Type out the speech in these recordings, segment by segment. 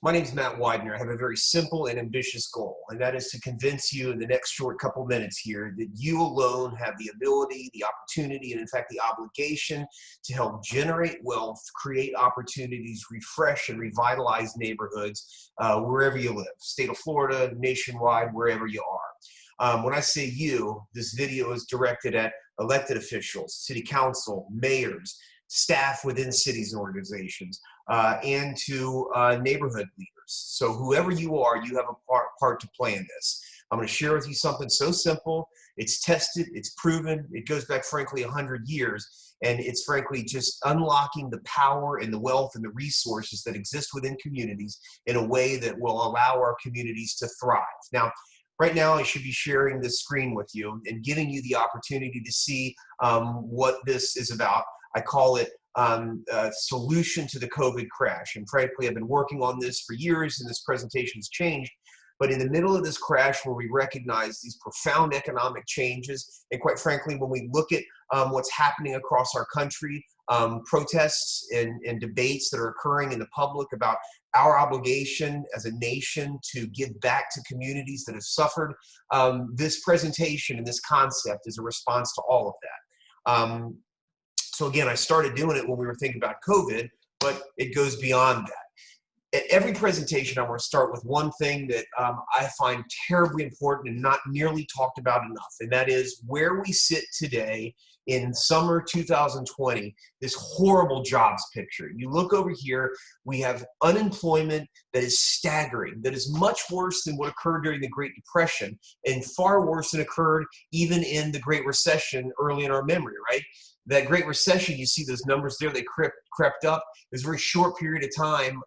My name is Matt Weidner. I have a very simple and ambitious goal, and that is to convince you in the next short couple minutes here that you alone have the ability, the opportunity, and in fact the obligation to help generate wealth, create opportunities, refresh and revitalize neighborhoods wherever you live, state of Florida, nationwide, wherever you are. When I say you, this video is directed at elected officials, city council, mayors, staff within cities and organizations, and to neighborhood leaders. So whoever you are, you have a part to play in this. I'm going to share with you something so simple. It's tested, it's proven, it goes back frankly 100 years, and it's frankly just unlocking the power and the wealth and the resources that exist within communities in a way that will allow our communities to thrive. Now, right now, I should be sharing this screen with you and giving you the opportunity to see what this is about. I call it a solution to the COVID crash. And frankly, I've been working on this for years, and this presentation has changed. But in the middle of this crash, where we recognize these profound economic changes, and quite frankly, when we look at what's happening across our country, protests and debates that are occurring in the public about our obligation as a nation to give back to communities that have suffered, this presentation and this concept is a response to all of that. So again, I started doing it when we were thinking about COVID, but it goes beyond that. At every presentation, I want to start with one thing that I find terribly important and not nearly talked about enough, and that is where we sit today in summer 2020, this horrible jobs picture. You look over here, we have unemployment that is staggering, that is much worse than what occurred during the Great Depression, and far worse than occurred even in the Great Recession early in our memory, right? That Great Recession, you see those numbers there, they crept up. There's a very short period of time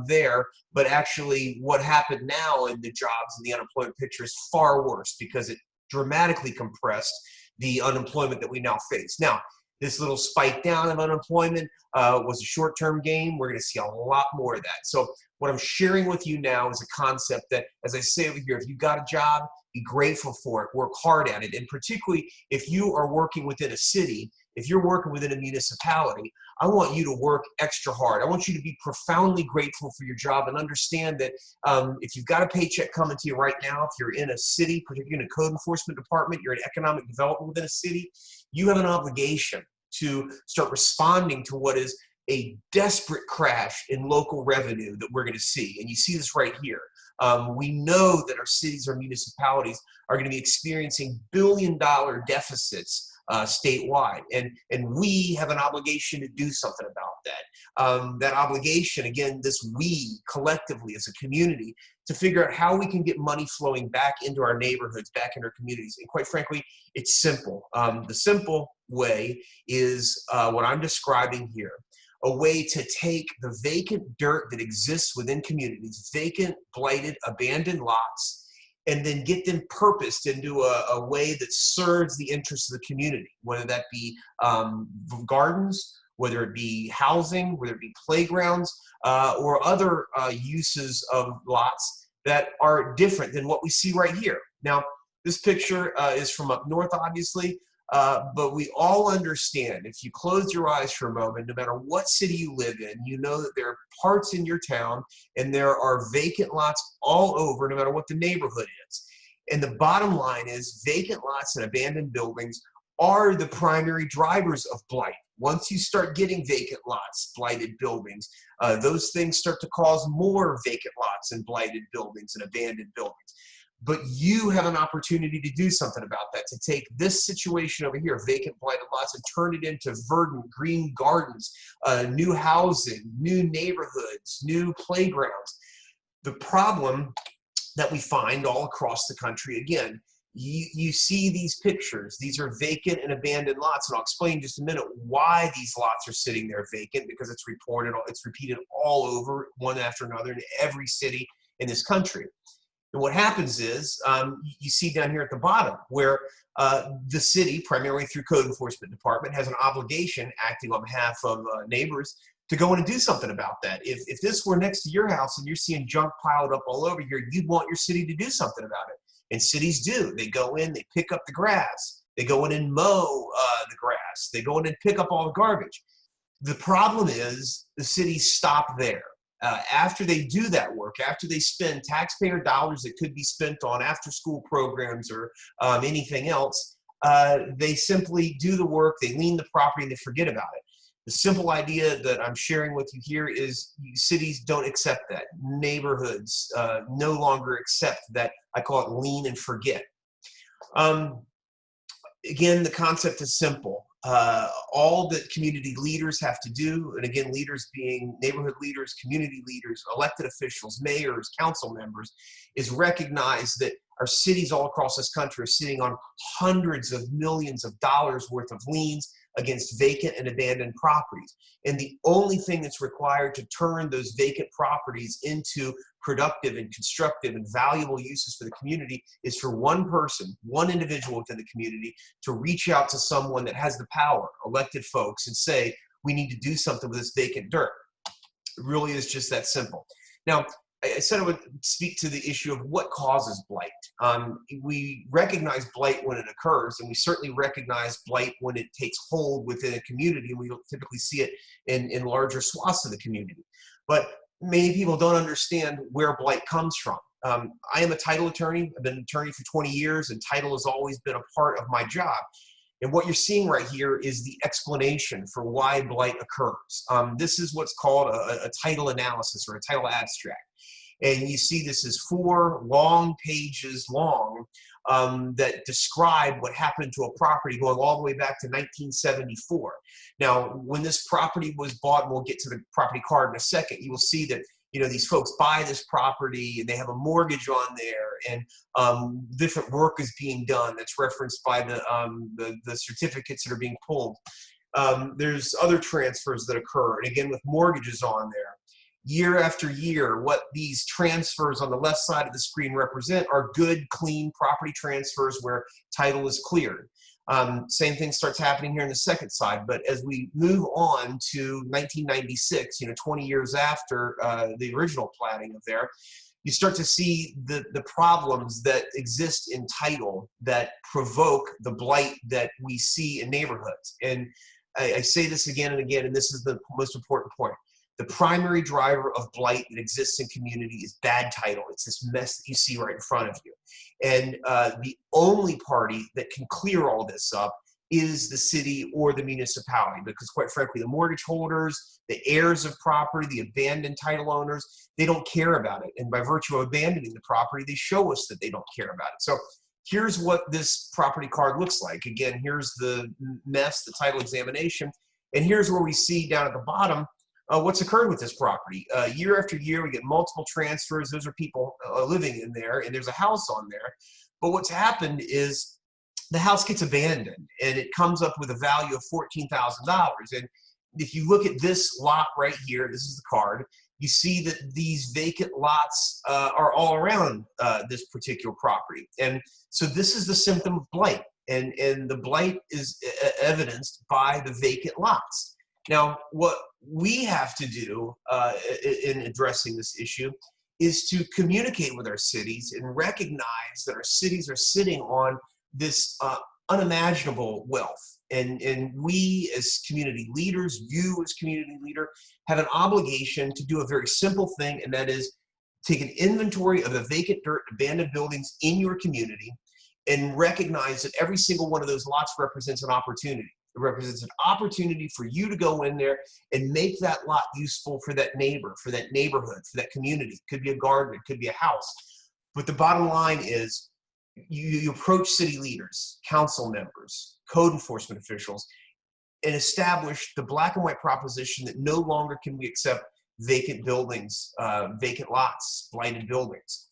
there, but actually what happened now in the jobs and the unemployment picture is far worse because it dramatically compressed the unemployment that we now face. Now, this little spike down of unemployment was a short-term gain. We're going to see a lot more of that. So what I'm sharing with you now is a concept that, as I say over here, if you got a job, be grateful for it, work hard at it. And particularly if you are working within a city, if you're working within a municipality, I want you to work extra hard. I want you to be profoundly grateful for your job and understand that if you've got a paycheck coming to you right now, if you're in a city, particularly in a code enforcement department, you're in economic development within a city, you have an obligation to start responding to what is a desperate crash in local revenue that we're going to see. And you see this right here. We know that our cities or municipalities are going to be experiencing billion-dollar deficits statewide, and we have an obligation to do something about that. That obligation, again, this we collectively as a community, to figure out how we can get money flowing back into our neighborhoods, back into our communities. And quite frankly, it's simple. The simple way is what I'm describing here. A way to take the vacant dirt that exists within communities, vacant, blighted, abandoned lots, and then get them purposed into a way that serves the interests of the community, whether that be gardens, whether it be housing, whether it be playgrounds, or other uses of lots that are different than what we see right here. Now, this picture is from up north, obviously, but we all understand, if you close your eyes for a moment, no matter what city you live in, you know that there are parts in your town and there are vacant lots all over, no matter what the neighborhood is. And the bottom line is vacant lots and abandoned buildings are the primary drivers of blight. Once you start getting vacant lots, blighted buildings, those things start to cause more vacant lots and blighted buildings and abandoned buildings. But you have an opportunity to do something about that, to take this situation over here, vacant, blighted lots, and turn it into verdant, green gardens, new housing, new neighborhoods, new playgrounds. The problem that we find all across the country, again, you see these pictures. These are vacant and abandoned lots, and I'll explain in just a minute why these lots are sitting there vacant, because it's repeated all over, one after another, in every city in this country. And what happens is, you see down here at the bottom where the city, primarily through code enforcement department, has an obligation acting on behalf of neighbors to go in and do something about that. If this were next to your house and you're seeing junk piled up all over here, you'd want your city to do something about it. And cities do. They go in, they pick up the grass. They go in and mow the grass. They go in and pick up all the garbage. The problem is the cities stop there. After they do that work, after they spend taxpayer dollars that could be spent on after-school programs or anything else, they simply do the work, they lien the property, and they forget about it. The simple idea that I'm sharing with you here is cities don't accept that. Neighborhoods no longer accept that. I call it lien and forget. Again, the concept is simple. All that community leaders have to do, and again, leaders being neighborhood leaders, community leaders, elected officials, mayors, council members, is recognize that our cities all across this country are sitting on hundreds of millions of dollars worth of liens against vacant and abandoned properties. And the only thing that's required to turn those vacant properties into productive and constructive and valuable uses for the community is for one person, one individual within the community, to reach out to someone that has the power, elected folks, and say, we need to do something with this vacant dirt. It really is just that simple. Now, I said I would speak to the issue of what causes blight. We recognize blight when it occurs, and we certainly recognize blight when it takes hold within a community, and we typically see it in larger swaths of the community. But many people don't understand where blight comes from. I am a title attorney. I've been an attorney for 20 years, and title has always been a part of my job. And what you're seeing right here is the explanation for why blight occurs. This is what's called a title analysis or a title abstract. And you see this is 4 long pages long that describe what happened to a property going all the way back to 1974. Now, when this property was bought, and we'll get to the property card in a second, you will see that these folks buy this property and they have a mortgage on there, and different work is being done that's referenced by the certificates that are being pulled. There's other transfers that occur, and again with mortgages on there. Year after year, what these transfers on the left side of the screen represent are good, clean property transfers where title is cleared. Same thing starts happening here on the second side, but as we move on to 1996, 20 years after the original platting of there, you start to see the problems that exist in title that provoke the blight that we see in neighborhoods. And I say this again and again, and this is the most important point. The primary driver of blight that exists in community is bad title. It's this mess that you see right in front of you. And the only party that can clear all this up is the city or the municipality, because quite frankly, the mortgage holders, the heirs of property, the abandoned title owners, they don't care about it. And by virtue of abandoning the property, they show us that they don't care about it. So here's what this property card looks like. Again, here's the mess, the title examination. And here's where we see down at the bottom what's occurred with this property. Year after year, we get multiple transfers. Those are people living in there, and there's a house on there. But what's happened is the house gets abandoned, and it comes up with a value of $14,000. And if you look at this lot right here, this is the card, you see that these vacant lots are all around this particular property. And so this is the symptom of blight, and the blight is evidenced by the vacant lots. Now, what we have to do in addressing this issue is to communicate with our cities and recognize that our cities are sitting on this unimaginable wealth. And we as community leaders, you as community leader, have an obligation to do a very simple thing, and that is take an inventory of the vacant dirt, abandoned buildings in your community, and recognize that every single one of those lots represents an opportunity. It represents an opportunity for you to go in there and make that lot useful for that neighbor, for that neighborhood, for that community. It could be a garden, it could be a house. But the bottom line is you approach city leaders, council members, code enforcement officials, and establish the black and white proposition that no longer can we accept vacant buildings, vacant lots, blighted buildings.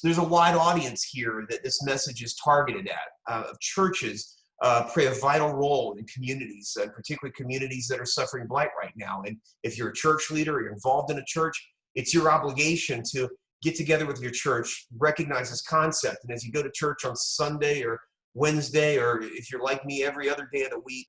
There's a wide audience here that this message is targeted at, of churches, play a vital role in communities, particularly communities that are suffering blight right now. And if you're a church leader or you're involved in a church, it's your obligation to get together with your church, recognize this concept. And as you go to church on Sunday or Wednesday, or if you're like me, every other day of the week,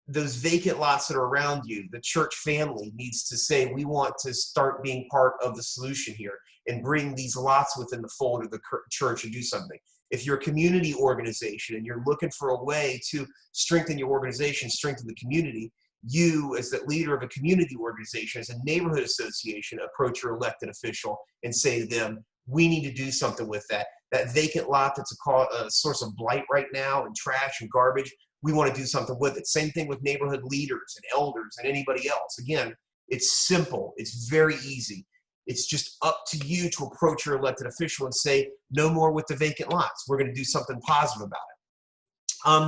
those vacant lots that are around you, the church family needs to say, we want to start being part of the solution here and bring these lots within the fold of the church and do something. If you're a community organization and you're looking for a way to strengthen your organization, strengthen the community, you, as the leader of a community organization, as a neighborhood association, approach your elected official and say to them, we need to do something with that. That vacant lot that's a source of blight right now and trash and garbage, we want to do something with it. Same thing with neighborhood leaders and elders and anybody else. Again, it's simple. It's very easy. It's just up to you to approach your elected official and say, no more with the vacant lots. We're going to do something positive about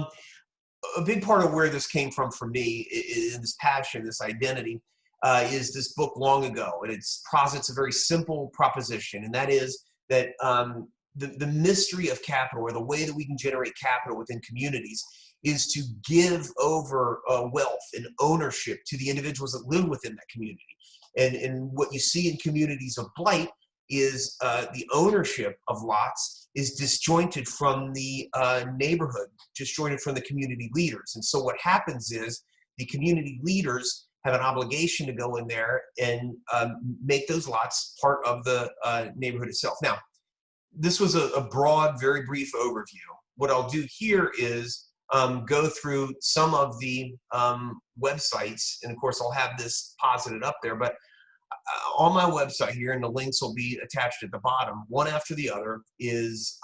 it. A big part of where this came from for me, in this passion, this identity, is this book Long Ago. And it posits a very simple proposition, and that is that the mystery of capital, or the way that we can generate capital within communities, is to give over wealth and ownership to the individuals that live within that community. And what you see in communities of blight is the ownership of lots is disjointed from the neighborhood, disjointed from the community leaders. And so what happens is the community leaders have an obligation to go in there and make those lots part of the neighborhood itself. Now, this was a broad, very brief overview. What I'll do here is go through some of the websites, and of course I'll have this posited up there, but on my website here, and the links will be attached at the bottom, one after the other, is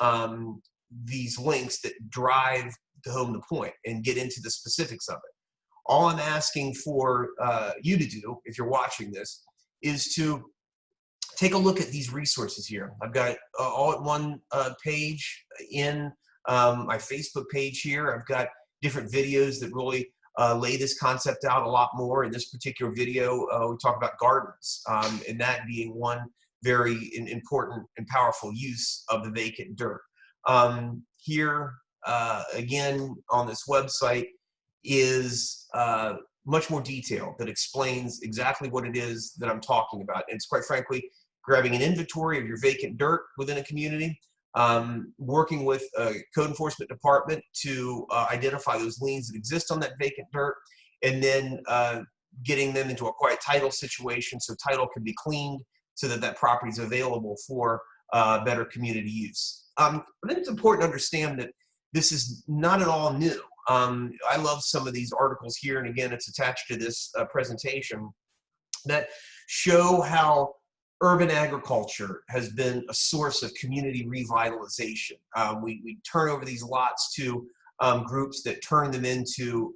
these links that drive home the point and get into the specifics of it. All I'm asking for you to do, if you're watching this, is to take a look at these resources here. I've got all at one page in my Facebook page here. I've got different videos that really lay this concept out a lot more. In this particular video, we talk about gardens, and that being one very important and powerful use of the vacant dirt. Here, again, on this website is much more detail that explains exactly what it is that I'm talking about. And it's quite frankly, grabbing an inventory of your vacant dirt within a community, working with a code enforcement department to identify those liens that exist on that vacant dirt, and then getting them into a quiet title situation so title can be cleaned so that that property is available for better community use. I think it's important to understand that this is not at all new. I love some of these articles here, and again, it's attached to this presentation, that show how urban agriculture has been a source of community revitalization. We turn over these lots to groups that turn them into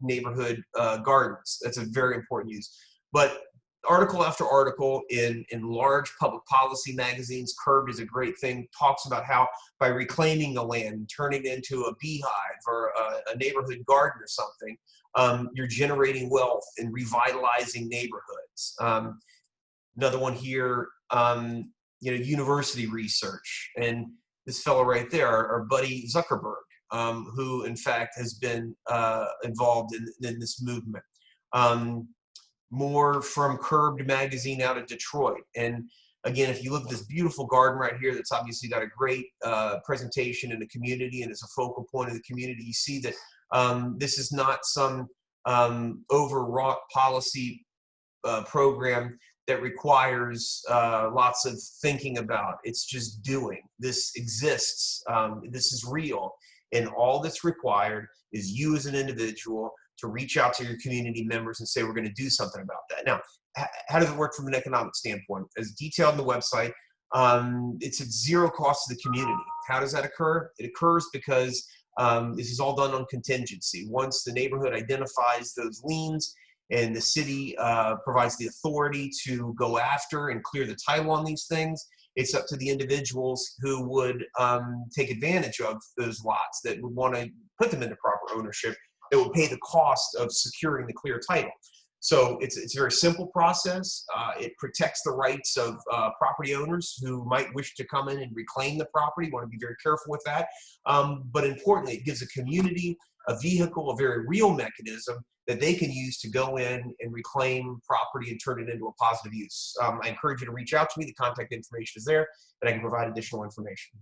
neighborhood gardens. That's a very important use. But article after article in large public policy magazines, Curbed is a great thing, talks about how by reclaiming the land, turning it into a beehive or a neighborhood garden or something, you're generating wealth and revitalizing neighborhoods. Another one here, university research. And this fellow right there, our buddy Zuckerberg, who in fact has been involved in this movement. More from Curbed magazine out of Detroit. And again, if you look at this beautiful garden right here, that's obviously got a great presentation in the community and is a focal point of the community, you see that this is not some overwrought policy program that requires lots of thinking about. It's just doing. This exists. This is real. And all that's required is you as an individual to reach out to your community members and say, we're going to do something about that. Now, how does it work from an economic standpoint? As detailed in the website, it's at zero cost to the community. How does that occur? It occurs because this is all done on contingency. Once the neighborhood identifies those liens, and the city provides the authority to go after and clear the title on these things, it's up to the individuals who would take advantage of those lots, that would want to put them into proper ownership, that would pay the cost of securing the clear title. So it's a very simple process. It protects the rights of property owners who might wish to come in and reclaim the property. You want to be very careful with that. But importantly, it gives a community a vehicle, a very real mechanism that they can use to go in and reclaim property and turn it into a positive use. I encourage you to reach out to me. The contact information is there, and I can provide additional information.